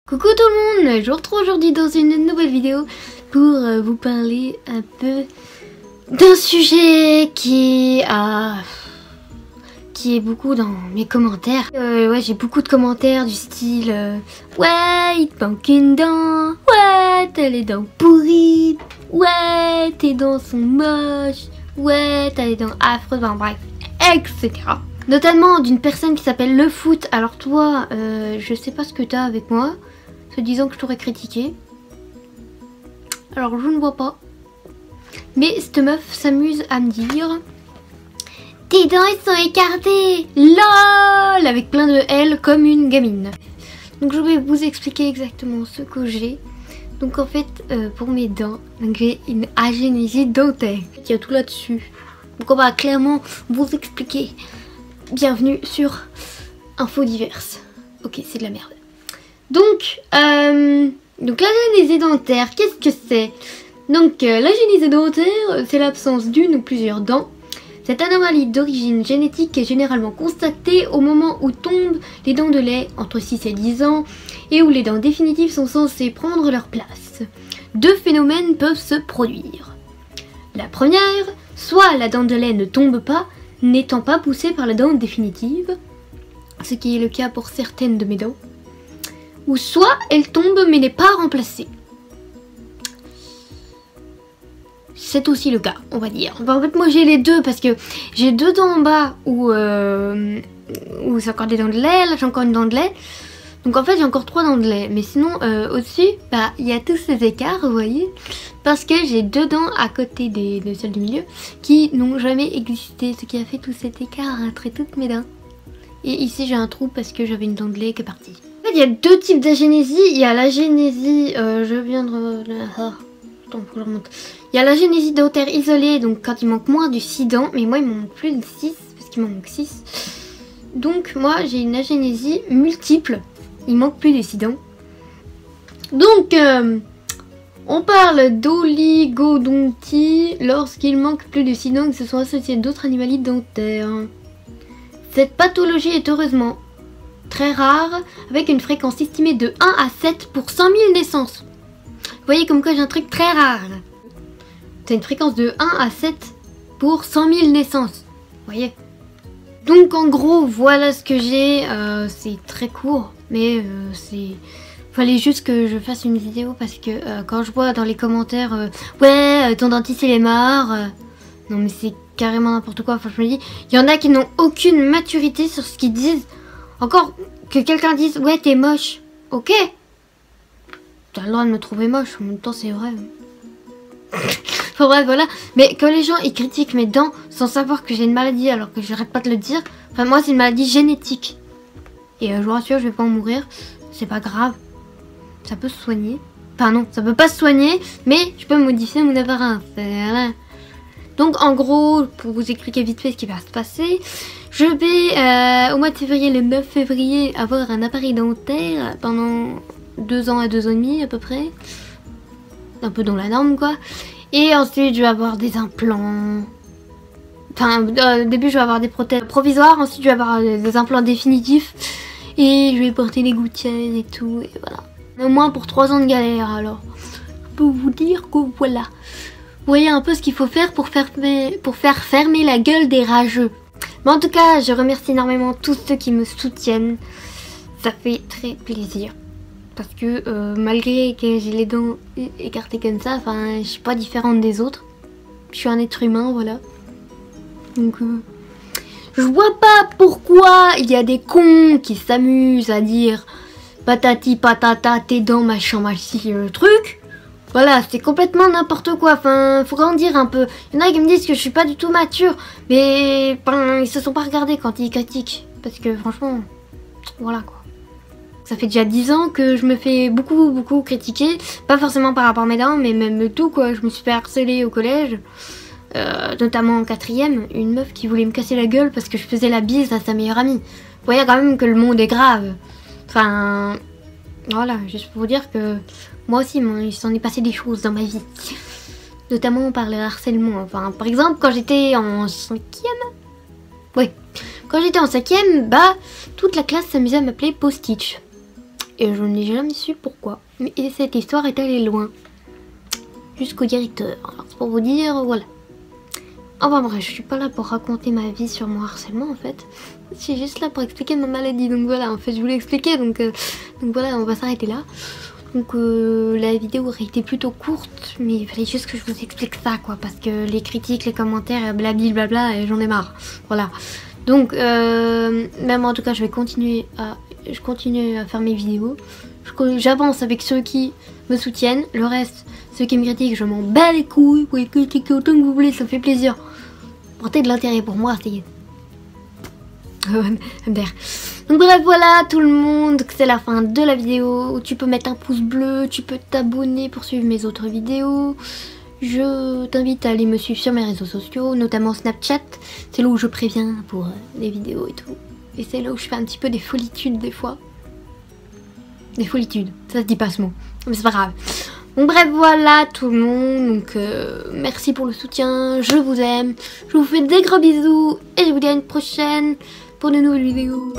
Coucou tout le monde, je vous retrouve aujourd'hui dans une nouvelle vidéo pour vous parler un peu d'un sujet qui est beaucoup dans mes commentaires. Ouais, j'ai beaucoup de commentaires du style ouais, il te manque une dent, ouais, t'as les dents pourries, ouais, tes dents sont moches, ouais, t'as les dents affreuses, ben, bref, etc. Notamment d'une personne qui s'appelle Le Foot. Alors toi, je sais pas ce que t'as avec moi, se disant que je t'aurais critiqué. Alors je ne vois pas. Mais cette meuf s'amuse à me dire tes dents elles sont écartées, LOL, avec plein de L comme une gamine. Donc je vais vous expliquer exactement ce que j'ai. Donc en fait pour mes dents, j'ai une agénésie dentaire. Il y a tout là-dessus. Donc on va clairement vous expliquer. Bienvenue sur Infos Diverses. Ok, c'est de la merde. Donc l'agénésie dentaire, qu'est-ce que c'est? Donc l'agénésie dentaire, c'est l'absence d'une ou plusieurs dents. Cette anomalie d'origine génétique est généralement constatée au moment où tombent les dents de lait entre 6 et 10 ans et où les dents définitives sont censées prendre leur place. Deux phénomènes peuvent se produire. La première, soit la dent de lait ne tombe pas, n'étant pas poussée par la dent définitive, ce qui est le cas pour certaines de mes dents, ou soit elle tombe mais n'est pas remplacée. C'est aussi le cas, on va dire. Enfin, en fait, moi j'ai les deux parce que j'ai deux dents en bas où c'est encore des dents de lait, là j'ai encore une dent de lait. Donc en fait j'ai encore 3 dents de lait. Mais sinon au-dessus, bah il y a tous ces écarts, vous voyez. Parce que j'ai deux dents à côté de celles du milieu qui n'ont jamais existé. Ce qui a fait tout cet écart entre toutes mes dents. Et ici j'ai un trou parce que j'avais une dent de lait qui est partie. En fait il y a deux types d'agénésie. Il y a l'agénésie, je viens de... Attends, faut que je remonte. Il y a l'agénésie dentaire isolée, donc quand il manque moins de 6 dents, mais moi il m'en manque plus de 6, parce qu'il m'en manque 6. Donc moi j'ai une agénésie multiple, il manque plus de 6 dents. Donc on parle d'oligodontie lorsqu'il manque plus de 6 dents et que ce sont associés d'autres anomalies dentaires. Cette pathologie est heureusement très rare, avec une fréquence estimée de 1 à 7 pour 100 000 naissances. Vous voyez comme quoi j'ai un truc très rare. C'est une fréquence de 1 à 7 pour 100 000 naissances. Vous voyez. Donc en gros, voilà ce que j'ai. C'est très court, mais fallait juste que je fasse une vidéo parce que quand je vois dans les commentaires ouais, ton dentiste il est mort. Non mais c'est carrément n'importe quoi. Enfin je me dis, il y en a qui n'ont aucune maturité sur ce qu'ils disent. Encore que quelqu'un dise ouais t'es moche. Ok. T'as le droit de me trouver moche, en même temps c'est vrai. Enfin bref voilà, mais quand les gens ils critiquent mes dents sans savoir que j'ai une maladie alors que j'arrête pas de le dire. Enfin moi c'est une maladie génétique. Et je vous rassure je vais pas en mourir, c'est pas grave. Ça peut se soigner. Enfin non, ça peut pas se soigner, mais je peux modifier mon apparence. Voilà. Donc en gros, pour vous expliquer vite fait ce qui va se passer, je vais au mois de février, le 9 février, avoir un appareil dentaire pendant 2 ans à 2 ans et demi à peu près. Un peu dans la norme quoi. Et ensuite je vais avoir des implants. Enfin au début je vais avoir des prothèses provisoires. Ensuite je vais avoir des implants définitifs. Et je vais porter des gouttières et tout. Et voilà. Au moins pour 3 ans de galère alors. Je peux vous dire que voilà. Vous voyez un peu ce qu'il faut faire pour faire fermer la gueule des rageux. Mais en tout cas je remercie énormément tous ceux qui me soutiennent. Ça fait très plaisir. Parce que malgré que j'ai les dents écartées comme ça, enfin, je suis pas différente des autres. Je suis un être humain, voilà. Donc, je vois pas pourquoi il y a des cons qui s'amusent à dire patati patata, tes dents, machin, truc. Voilà, c'est complètement n'importe quoi. Enfin, faut grandir un peu. Il y en a qui me disent que je suis pas du tout mature. Mais, ben, ils se sont pas regardés quand ils critiquent. Parce que franchement, voilà quoi. Ça fait déjà 10 ans que je me fais beaucoup critiquer. Pas forcément par rapport à mes dents, mais même tout quoi. Je me suis fait harceler au collège. Notamment en 4ème. Une meuf qui voulait me casser la gueule parce que je faisais la bise à sa meilleure amie. Vous voyez quand même que le monde est grave. Enfin, voilà, juste pour vous dire que moi aussi, il s'en est passé des choses dans ma vie. Notamment par le harcèlement. Enfin, par exemple, quand j'étais en 5ème. Oui. Quand j'étais en 5ème, bah, toute la classe s'amusait à m'appeler Postitch. et je n'ai jamais su pourquoi. Mais cette histoire est allée loin. Jusqu'au directeur. Alors, c'est pour vous dire, voilà. Enfin bref, je suis pas là pour raconter ma vie sur mon harcèlement en fait. Je suis juste là pour expliquer ma maladie. Donc voilà, en fait je voulais expliquer. Donc voilà, on va s'arrêter là. Donc la vidéo aurait été plutôt courte, mais il fallait juste que je vous explique ça quoi. Parce que les critiques, les commentaires, blablabla, et j'en ai marre. Voilà. Donc même en tout cas je continue à faire mes vidéos. J'avance avec ceux qui me soutiennent. Le reste, ceux qui me critiquent, je m'en bats les couilles. Vous pouvez critiquer autant que vous voulez, ça me fait plaisir. Portez de l'intérêt pour moi, c'est... Donc bref, voilà tout le monde, c'est la fin de la vidéo. Tu peux mettre un pouce bleu, tu peux t'abonner pour suivre mes autres vidéos. Je t'invite à aller me suivre sur mes réseaux sociaux, notamment Snapchat. C'est là où je préviens pour les vidéos et tout. Et c'est là où je fais un petit peu des folitudes des fois. Des folitudes, ça se dit pas ce mot, mais c'est pas grave. Donc bref, voilà tout le monde, donc merci pour le soutien, je vous aime, je vous fais des gros bisous et je vous dis à une prochaine pour de nouvelles vidéos.